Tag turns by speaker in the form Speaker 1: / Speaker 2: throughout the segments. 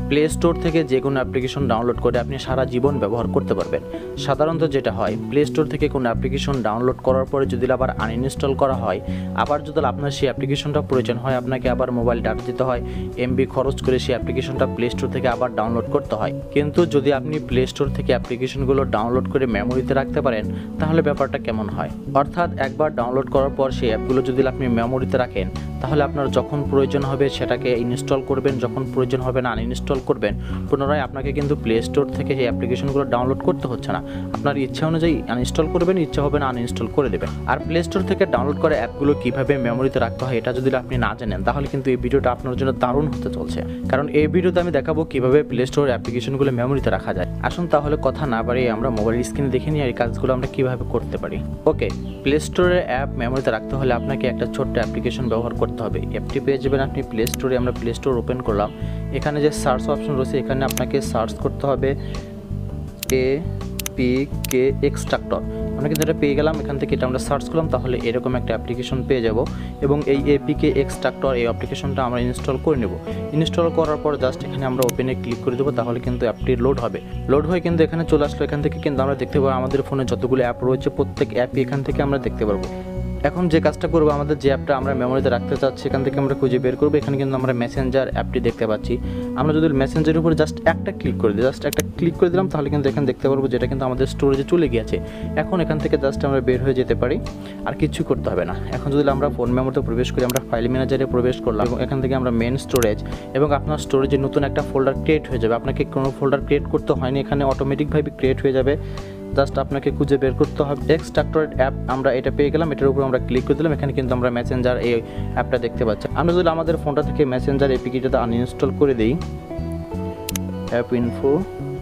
Speaker 1: Play store থেকে যে কোনো অ্যাপ্লিকেশন ডাউনলোড করে আপনি সারা জীবন ব্যবহার করতে পারবেন। সাধারণত যেটা হয়, প্লে স্টোর থেকে কোনো অ্যাপ্লিকেশন ডাউনলোড করার পরে যদি আবার আনইনস্টল করা হয়, আবার যদি আপনার সেই অ্যাপ্লিকেশনটা প্রয়োজন হয়, আপনাকে আবার মোবাইল ডাটা দিতে হয়, এমবি খরচ করে সেই অ্যাপ্লিকেশনটা প্লে স্টোর থেকে আবার ডাউনলোড করতে হয়। কিন্তু যদি আপনি প্লে স্টোর থেকে অ্যাপ্লিকেশনগুলো ডাউনলোড করে মেমোরিতে রাখতে পারেন, তাহলে ব্যাপারটা কেমন হয়? অর্থাৎ একবার ডাউনলোড করার পর সেই অ্যাপগুলো যদি আপনি মেমোরিতে রাখেন, তাহলে আপনার যখন প্রয়োজন হবে সেটাকে ইনস্টল করবেন, যখন প্রয়োজন হবে না আনইনস্টল করবেন। পুনরায় আপনাকে কিন্তু প্লে স্টোর থেকে সেই অ্যাপ্লিকেশনগুলো ডাউনলোড করতে হচ্ছে না, আপনার ইচ্ছা অনুযায়ী আনইনস্টল করবেন, ইচ্ছা হবে না আনইনস্টল করে দেবেন। আর প্লে স্টোর থেকে ডাউনলোড করা অ্যাপগুলো কীভাবে মেমোরিতে রাখতে হয় এটা যদি আপনি না জানেন, তাহলে কিন্তু এই ভিডিওটা আপনার জন্য দারুণ হতে চলছে। কারণ এই ভিডিওতে আমি দেখাবো কীভাবে প্লে স্টোর অ্যাপ্লিকেশনগুলো মেমোরিতে রাখা যায়। আসুন তাহলে কথা না বাড়িয়ে আমরা মোবাইল স্ক্রিনে দেখে নিই এই কাজগুলো আমরা কীভাবে করতে পারি। ওকে, প্লে স্টোরের অ্যাপ মেমোরিতে রাখতে হলে আপনাকে একটা ছোট্ট অ্যাপ্লিকেশন ব্যবহার করতে হবে। অ্যাপটি পেয়ে যাবেন আপনি প্লে স্টোরে। আমরা প্লে স্টোর ওপেন করলাম, এখানে যে সার্চ অপশন রয়েছে এখানে আপনাকে সার্চ করতে হবে APK এক্সট্রাক্টর। আমরা কিন্তু এটা পেয়ে গেলাম, এখান থেকে এটা আমরা সার্চ করলাম, তাহলে এরকম একটা অ্যাপ্লিকেশন পেয়ে যাব। এবং এই APK এক্সট্রাক্টর এই অ্যাপ্লিকেশনটা আমরা ইনস্টল করে নেব। ইনস্টল করার পর জাস্ট এখানে আমরা ওপেনে ক্লিক করে দেবো, তাহলে কিন্তু অ্যাপটি লোড হবে। লোড হয়ে কিন্তু এখানে চলে আসলো। এখান থেকে কিন্তু আমরা দেখতে পাবো আমাদের ফোনে যতগুলো অ্যাপ রয়েছে প্রত্যেক অ্যাপই এখান থেকে আমরা দেখতে পারবো। এখন যে কাজটা করবো, আমাদের যে অ্যাপটা আমরা মেমোরিতে রাখতে চাচ্ছি এখান থেকে আমরা খুঁজে বের করবো। এখানে কিন্তু আমরা মেসেঞ্জার অ্যাপটি দেখতে পাচ্ছি। আমরা যদি মেসেঞ্জারের উপরে জাস্ট একটা ক্লিক করে দিই, জাস্ট একটা ক্লিক করে দিলাম, তাহলে কিন্তু এখানে দেখতে পারবো যেটা কিন্তু আমাদের স্টোরেজে চলে গিয়েছে। এখন এখান থেকে জাস্ট আমরা বের হয়ে যেতে পারি, আর কিছু করতে হবে না। এখন যদি আমরা ফোন মেমোরিতে প্রবেশ করি, আমরা ফাইল ম্যানেজারে প্রবেশ করলাম এবং এখান থেকে আমরা মেন স্টোরেজ, এবং আপনার স্টোরেজে নতুন একটা ফোল্ডার ক্রিয়েট হয়ে যাবে। আপনাকে কোনো ফোল্ডার ক্রিয়েট করতে হয়নি, এখানে অটোমেটিকভাবে ক্রিয়েট হয়ে যাবে। জাস্ট আপনাকে খুঁজে বের করতে হবে এক্সট্রাক্টরেড অ্যাপ। আমরা এটা পেয়ে গেলাম, এটার উপর আমরা ক্লিক করে দিলাম। এখানে কিন্তু আমরা মেসেঞ্জার এই অ্যাপটা দেখতে পাচ্ছি। আমরা যদি আমাদের ফোনটা থেকে মেসেঞ্জার এপিকেটা আনইনস্টল করে দিই, অ্যাপ ইনফো,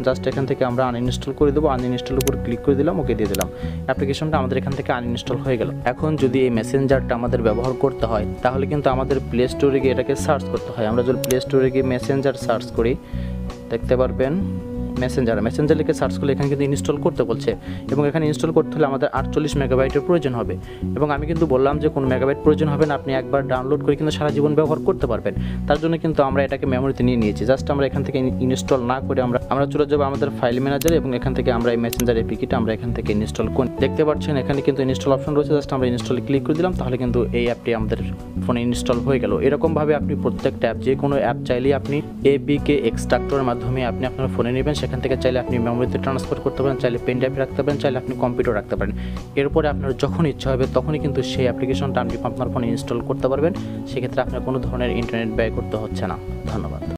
Speaker 1: জাস্ট এখান থেকে আমরা আনইনস্টল করে দেবো। আনইনস্টল উপর ক্লিক করে দিলাম, ওকে দিয়ে দিলাম। অ্যাপ্লিকেশনটা আমাদের এখান থেকে আনইনস্টল হয়ে গেল। এখন যদি এই মেসেঞ্জারটা আমাদের ব্যবহার করতে হয়, তাহলে কিন্তু আমাদের প্লে স্টোরে গিয়ে এটাকে সার্চ করতে হয়। আমরা যদি প্লে স্টোরে গিয়ে মেসেঞ্জার সার্চ করি, দেখতে পারবেন মেসেঞ্জার লিখে সার্চ করলে এখানে কিন্তু ইনস্টল করতে বলছে, এবং এখানে ইনস্টল করতে হলে আমাদের 48 মেগাবাইটের প্রয়োজন হবে। এবং আমি কিন্তু বললাম যে কোনো মেগাবাইট প্রয়োজন হবে না, আপনি একবার ডাউনলোড করে কিন্তু সারা জীবন ব্যবহার করতে পারবেন। তার জন্য কিন্তু আমরা এটাকে মেমোরিতে নিয়ে নিয়েছি। জাস্ট আমরা এখান থেকে ইনস্টল না করে আমরা চলে যাবো আমাদের ফাইল ম্যানেজারে, এবং এখান থেকে আমরা এই মেসেঞ্জার এপিকেটা আমরা এখান থেকে ইনস্টল করি। দেখতে পাচ্ছেন এখানে কিন্তু ইনস্টল অপশন রয়েছে, জাস্ট আমরা ইনস্টলে ক্লিক করে দিলাম, তাহলে কিন্তু এই অ্যাপটি আমাদের ফোনে ইনস্টল হয়ে গেল। এরকমভাবে আপনি প্রত্যেকটা অ্যাপ, যে কোনো অ্যাপ চাইলেই আপনি APK এক্সট্রাক্টরের মাধ্যমে আপনি আপনার ফোনে নেবেন। সেখান থেকে চাইলে আপনি মেমোরিতে ট্রান্সফার করতে পারেন, চাইলে পেন ড্রাইভে রাখতে পারেন, চাইলে আপনি কম্পিউটার রাখতে পারেন। এরপরে আপনার যখন ইচ্ছা হবে তখনই কিন্তু সেই অ্যাপ্লিকেশনটা আপনি আপনার ফোনে ইনস্টল করতে পারবেন। সেক্ষেত্রে আপনার কোনো ধরনের ইন্টারনেট ব্যয় করতে হচ্ছে না। ধন্যবাদ।